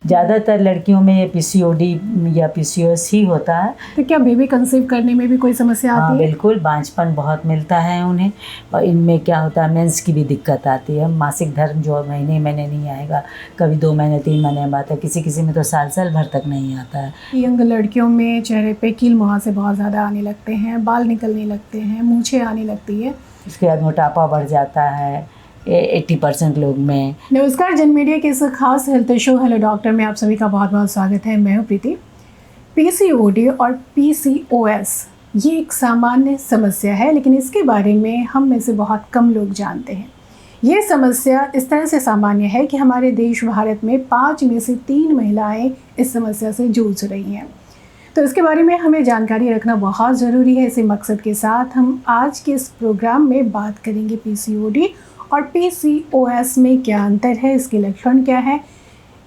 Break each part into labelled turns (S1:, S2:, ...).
S1: ज़्यादातर लड़कियों में ये पीसीओडी या पीसीओएस ही होता है।
S2: तो क्या बेबी कंसीव करने में भी कोई समस्या आती है?
S1: बिल्कुल, बांझपन बहुत मिलता है उन्हें। और इनमें क्या होता है, मेंस की भी दिक्कत आती है। मासिक धर्म जो महीने महीने नहीं आएगा, कभी 2 महीने 3 महीने में आता है, किसी किसी में तो साल साल भर तक नहीं आता है।
S2: यंग लड़कियों में चेहरे पे कील मुहासे बहुत ज़्यादा आने लगते हैं, बाल निकलने लगते हैं, मूंछें आने लगती है।
S1: उसके बाद मोटापा बढ़ जाता है 80% लोग में।
S2: नमस्कार, जन मीडिया के इस खास हेल्थ शो हेलो डॉक्टर में आप सभी का बहुत बहुत स्वागत है। मैं हूं प्रीति। पीसीओडी और पीसीओएस ये एक सामान्य समस्या है, लेकिन इसके बारे में हम में से बहुत कम लोग जानते हैं। ये समस्या इस तरह से सामान्य है कि हमारे देश भारत में 5 में से 3 महिलाएं इस समस्या से जूझ रही हैं। तो इसके बारे में हमें जानकारी रखना बहुत ज़रूरी है। इसी मकसद के साथ हम आज के इस प्रोग्राम में बात करेंगे पीसीओडी और पीसीओएस में क्या अंतर है, इसके लक्षण क्या है,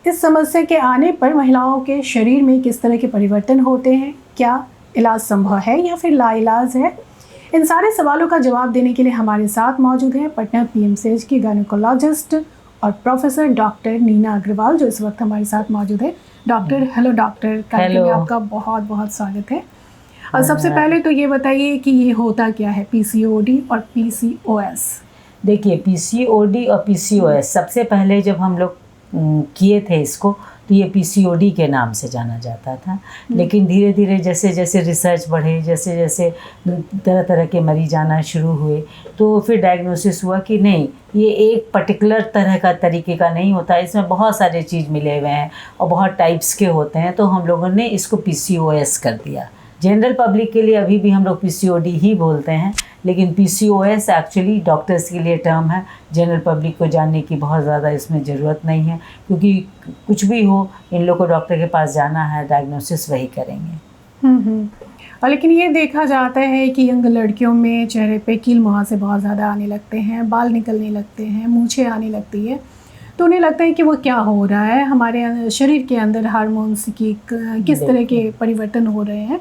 S2: इस समस्या के आने पर महिलाओं के शरीर में किस तरह के परिवर्तन होते हैं, क्या इलाज संभव है या फिर लाइलाज है। इन सारे सवालों का जवाब देने के लिए हमारे साथ मौजूद हैं पटना पीएमसीएच की गायनेकोलॉजिस्ट और प्रोफेसर डॉक्टर नीना अग्रवाल, जो इस वक्त हमारे साथ मौजूद है। डॉक्टर, हेलो डॉक्टर, कार्यक्रम में आपका बहुत बहुत स्वागत है। और सबसे पहले तो ये बताइए कि ये होता क्या है, पीसीओडी और पीसीओएस।
S1: देखिए, पीसीओडी और पीसीओएस सबसे पहले जब हम लोग किए थे इसको, तो ये पीसीओडी के नाम से जाना जाता था। लेकिन धीरे धीरे जैसे जैसे रिसर्च बढ़े, जैसे जैसे तरह तरह के मरीज आना शुरू हुए, तो फिर डायग्नोसिस हुआ कि नहीं, ये एक पर्टिकुलर तरह का तरीके का नहीं होता, इसमें बहुत सारे चीज़ मिले हुए हैं और बहुत टाइप्स के होते हैं। तो हम लोगों ने इसको पीसीओएस कर दिया। जनरल पब्लिक के लिए अभी भी हम लोग पीसीओडी ही बोलते हैं, लेकिन पीसीओएस एक्चुअली डॉक्टर्स के लिए टर्म है। जनरल पब्लिक को जानने की बहुत ज़्यादा इसमें ज़रूरत नहीं है, क्योंकि कुछ भी हो, इन लोग को डॉक्टर के पास जाना है, डायग्नोसिस वही करेंगे।
S2: और लेकिन ये देखा जाता है कि यंग लड़कियों में चेहरे पे कील मुहासे बहुत ज़्यादा आने लगते हैं, बाल निकलने लगते हैं, मूंछें आने लगती है। तो उन्हें लगता है कि वो क्या हो रहा है, हमारे शरीर के अंदर हार्मोन्स की किस तरह के परिवर्तन हो रहे हैं।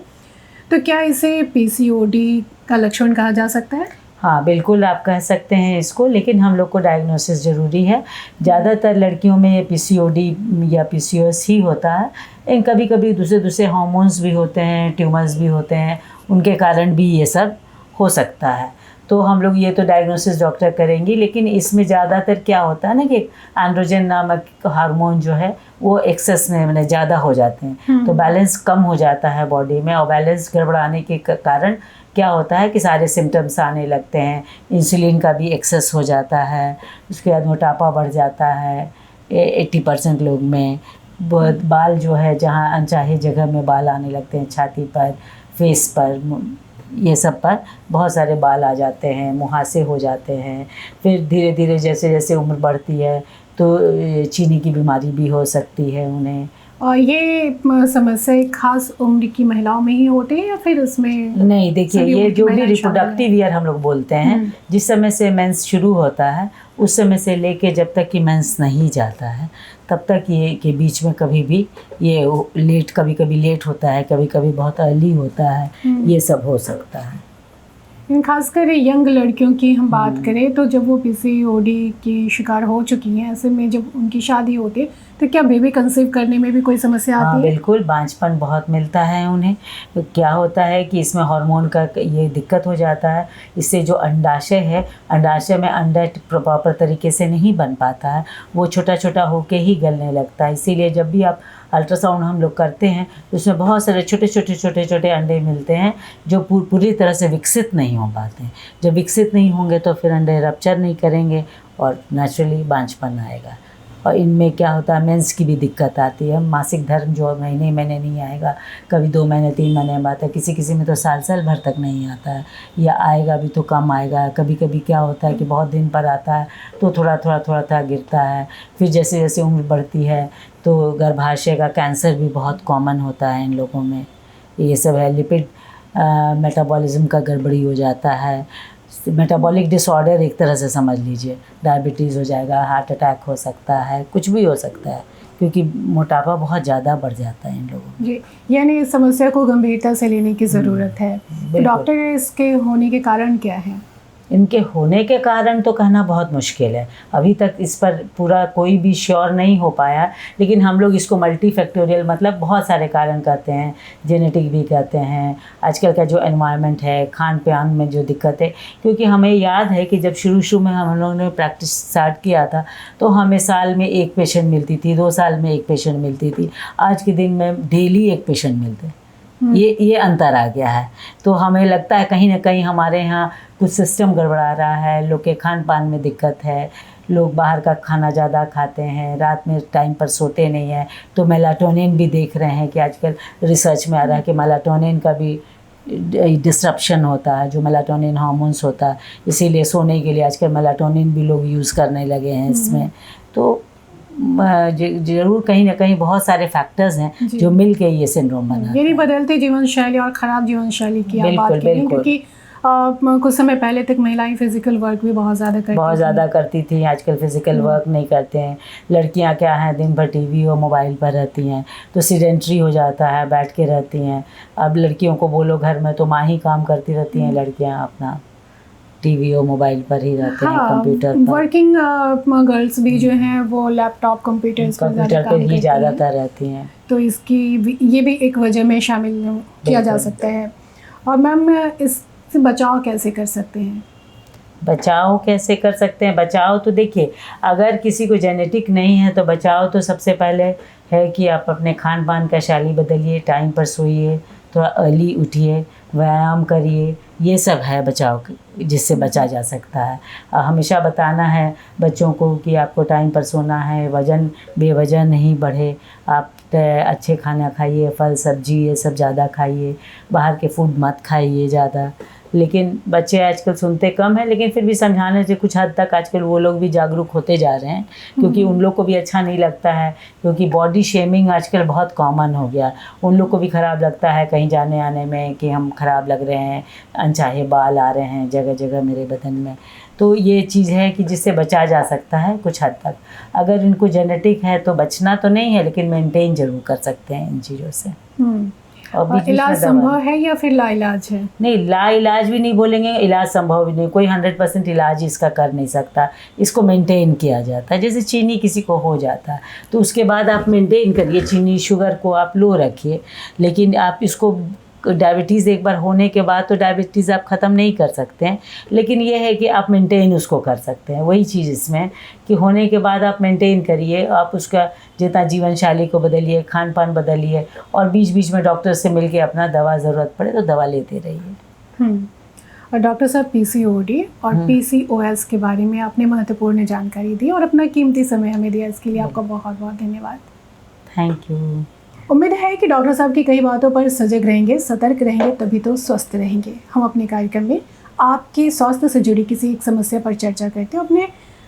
S2: तो क्या इसे पीसीओडी का लक्षण कहा जा सकता है?
S1: हाँ, बिल्कुल आप कह सकते हैं इसको, लेकिन हम लोग को डायग्नोसिस ज़रूरी है। ज़्यादातर लड़कियों में ये पीसीओडी या पीसीओएस ही होता है। लेकिन कभी कभी दूसरे हार्मोन्स भी होते हैं, ट्यूमर्स भी होते हैं, उनके कारण भी ये सब हो सकता है। तो हम लोग ये तो डायग्नोसिस डॉक्टर करेंगी, लेकिन इसमें ज़्यादातर क्या होता है ना कि एंड्रोजन नामक हार्मोन जो है वो एक्सेस में मैंने ज़्यादा हो जाते हैं, तो बैलेंस कम हो जाता है बॉडी में। और बैलेंस गड़बड़ाने के कारण क्या होता है कि सारे सिम्टम्स आने लगते हैं। इंसुलिन का भी एक्सेस हो जाता है, उसके बाद मोटापा बढ़ जाता है 80% लोग में। बाल जो है, जहाँ अनचाहे जगह में बाल आने लगते हैं, छाती पर, फेस पर, ये सब पर बहुत सारे बाल आ जाते हैं, मुहासे हो जाते हैं। फिर धीरे धीरे जैसे जैसे उम्र बढ़ती है तो चीनी की बीमारी भी हो सकती है उन्हें।
S2: और ये समस्या एक खास उम्र की महिलाओं में ही होती है या फिर उसमें?
S1: नहीं, देखिए, ये जो भी रिप्रोडक्टिव ईयर हम लोग बोलते हैं, जिस समय से मेंस शुरू होता है उस समय से लेके जब तक कि मेंस नहीं जाता है, तब तक ये के बीच में कभी भी ये लेट, कभी कभी लेट होता है, कभी कभी बहुत अर्ली होता है, ये सब हो सकता है।
S2: खासकर यंग लड़कियों की हम बात करें तो जब वो पीसीओडी की शिकार हो चुकी हैं, ऐसे में जब उनकी शादी होती है, तो क्या बेबी कंसीव करने में भी कोई समस्या आती है?
S1: बिल्कुल, बांझपन बहुत मिलता है उन्हें। तो क्या होता है कि इसमें हार्मोन का ये दिक्कत हो जाता है। इससे जो अंडाशय है, अंडाशय में अंडा प्रॉपर तरीके से नहीं बन पाता है, वो छोटा छोटा होके ही गलने लगता है। इसीलिए जब भी आप अल्ट्रासाउंड हम लोग करते हैं तो उसमें बहुत सारे छोटे छोटे अंडे मिलते हैं जो पूरी तरह से विकसित नहीं हो पाते हैं। जब विकसित नहीं होंगे तो फिर अंडे रप्चर नहीं करेंगे और नेचुरली बांझपन आएगा। और इनमें क्या होता है, मेंस की भी दिक्कत आती है। मासिक धर्म जो महीने महीने नहीं आएगा, कभी 2 महीने 3 महीने में आता है, किसी किसी में तो साल साल भर तक नहीं आता है, या आएगा भी तो कम आएगा। कभी कभी क्या होता है कि बहुत दिन पर आता है तो थोड़ा गिरता है। फिर जैसे जैसे उम्र बढ़ती है तो गर्भाशय का कैंसर भी बहुत कॉमन होता है इन लोगों में। ये सब है, लिपिड मेटाबॉलिज्म का गड़बड़ी हो जाता है, मेटाबॉलिक डिसऑर्डर एक तरह से समझ लीजिए। डायबिटीज़ हो जाएगा, हार्ट अटैक हो सकता है, कुछ भी हो सकता है, क्योंकि मोटापा बहुत ज़्यादा बढ़ जाता है इन लोगों में।
S2: जी, यानी इस समस्या को गंभीरता से लेने की ज़रूरत है। तो डॉक्टर, इसके होने के कारण क्या है?
S1: इनके होने के कारण तो कहना बहुत मुश्किल है, अभी तक इस पर पूरा कोई भी श्योर नहीं हो पाया, लेकिन हम लोग इसको मल्टीफैक्टोरियल मतलब बहुत सारे कारण कहते हैं, जेनेटिक भी कहते हैं, आजकल का जो एनवायरनमेंट है, खान पान में जो दिक्कत है। क्योंकि हमें याद है कि जब शुरू में हम लोगों ने प्रैक्टिस स्टार्ट किया था तो हमें साल में 1 पेशेंट मिलती थी, 2 साल में 1 पेशेंट मिलती थी, आज के दिन में डेली 1 पेशेंट मिलते हैं। ये अंतर आ गया है। तो हमें लगता है कहीं ना कहीं हमारे यहाँ कुछ सिस्टम गड़बड़ा रहा है, लोग के खान पान में दिक्कत है, लोग बाहर का खाना ज़्यादा खाते हैं, रात में टाइम पर सोते नहीं हैं। तो मेलाटोनिन भी देख रहे हैं कि आजकल रिसर्च में आ रहा है कि मेलाटोनिन का भी डिस्ट्रप्शन होता है, जो मेलाटोनिन हार्मोन्स होता है, इसीलिए सोने के लिए आजकल मेलाटोनिन भी लोग यूज़ करने लगे हैं इसमें। तो जरूर कहीं ना कहीं बहुत सारे फैक्टर्स हैं जो मिल के ये सिंड्रोम बना है।
S2: यानी बदलते जीवन शैली और ख़राब जीवन शैली की आप बात कर रही हैं, क्योंकि कुछ समय पहले तक महिलाएं फिजिकल वर्क भी बहुत ज़्यादा करती थी। आजकल फिजिकल वर्क नहीं करते हैं। लड़कियां क्या हैं, दिन भर टीवी और मोबाइल पर रहती हैं, तो सीडेंट्री हो जाता है, बैठ के रहती हैं। अब लड़कियों को बोलो घर में तो माँ ही काम करती रहती हैं, लड़कियाँ अपना टीवी और मोबाइल पर ही रहते हैं, कंप्यूटर पर। वर्किंग गर्ल्स भी जो हैं वो लैपटॉप कंप्यूटर
S1: पर ही ज़्यादातर रहती हैं।
S2: तो ये भी एक वजह में शामिल किया जा सकता है। और मैम इससे बचाव कैसे कर सकते हैं?
S1: बचाव कैसे कर सकते हैं? बचाव तो देखिए, अगर किसी को जेनेटिक नहीं है तो बचाव तो सबसे पहले है कि आप अपने खान पान का शैली बदलिए, टाइम पर सोइए, थोड़ा अर्ली उठिए, व्यायाम करिए, ये सब है बचाव जिससे बचा जा सकता है। हमेशा बताना है बच्चों को कि आपको टाइम पर सोना है, वज़न बेवजह नहीं बढ़े, आप अच्छे खाना खाइए, फल सब्जी ये सब ज़्यादा खाइए, बाहर के फूड मत खाइए ज़्यादा। लेकिन बच्चे आजकल सुनते कम हैं, लेकिन फिर भी समझाने से कुछ हद तक आजकल वो लोग भी जागरूक होते जा रहे हैं, क्योंकि उन लोग को भी अच्छा नहीं लगता है, क्योंकि बॉडी शेमिंग आजकल बहुत कॉमन हो गया। उन लोग को भी ख़राब लगता है कहीं जाने आने में कि हम ख़राब लग रहे हैं, अनचाहे बाल आ रहे हैं जगह जगह मेरे बदन में। तो ये चीज़ है कि जिससे बचा जा सकता है कुछ हद तक। अगर इनको जेनेटिक है तो बचना तो नहीं है, लेकिन मेंटेन ज़रूर कर सकते हैं इन चीज़ों से।
S2: और इलाज संभव है या फिर लाइलाज है? नहीं,
S1: लाइलाज भी नहीं बोलेंगे, इलाज संभव भी नहीं। कोई 100% इलाज इसका कर नहीं सकता, इसको मेंटेन किया जाता है। जैसे चीनी किसी को हो जाता है तो उसके बाद आप मेंटेन करिए, चीनी शुगर को आप लो रखिए, लेकिन आप इसको डायबिटीज़ एक बार होने के बाद तो डायबिटीज़ आप ख़त्म नहीं कर सकते हैं, लेकिन ये है कि आप मेंटेन उसको कर सकते हैं। वही चीज़ इसमें कि होने के बाद आप मेंटेन करिए, आप उसका जितना जीवन शैली को बदलिए, खान पान बदलिए, और बीच बीच में डॉक्टर से मिलके अपना दवा ज़रूरत पड़े तो दवा लेते रहिए।
S2: और डॉक्टर साहब, पीसीओडी और पीसीओएस के बारे में आपने महत्वपूर्ण जानकारी दी और अपना कीमती समय हमें दिया, इसके लिए आपका बहुत बहुत धन्यवाद।
S1: Thank you.
S2: उम्मीद है कि डॉक्टर साहब की कई बातों पर सजग रहेंगे, सतर्क रहेंगे, तभी तो स्वस्थ रहेंगे। हम अपने कार्यक्रम में आपके स्वास्थ्य से जुड़ी किसी एक समस्या पर चर्चा करते हैं, अपने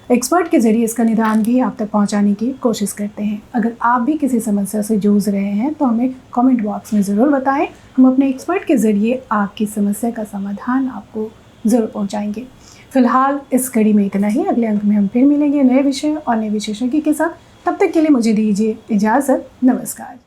S2: एक्सपर्ट के ज़रिए इसका निदान भी आप तक पहुंचाने की कोशिश करते हैं। अगर आप भी किसी समस्या से जूझ रहे हैं तो हमें कमेंट बॉक्स में ज़रूर बताएं, हम अपने एक्सपर्ट के ज़रिए आपकी समस्या का समाधान आपको ज़रूर पहुँचाएँगे। फिलहाल इस कड़ी में इतना ही। अगले अंक में हम फिर मिलेंगे नए विषय और नए विशेषज्ञ के साथ। तब तक के लिए मुझे दीजिए इजाज़त। नमस्कार।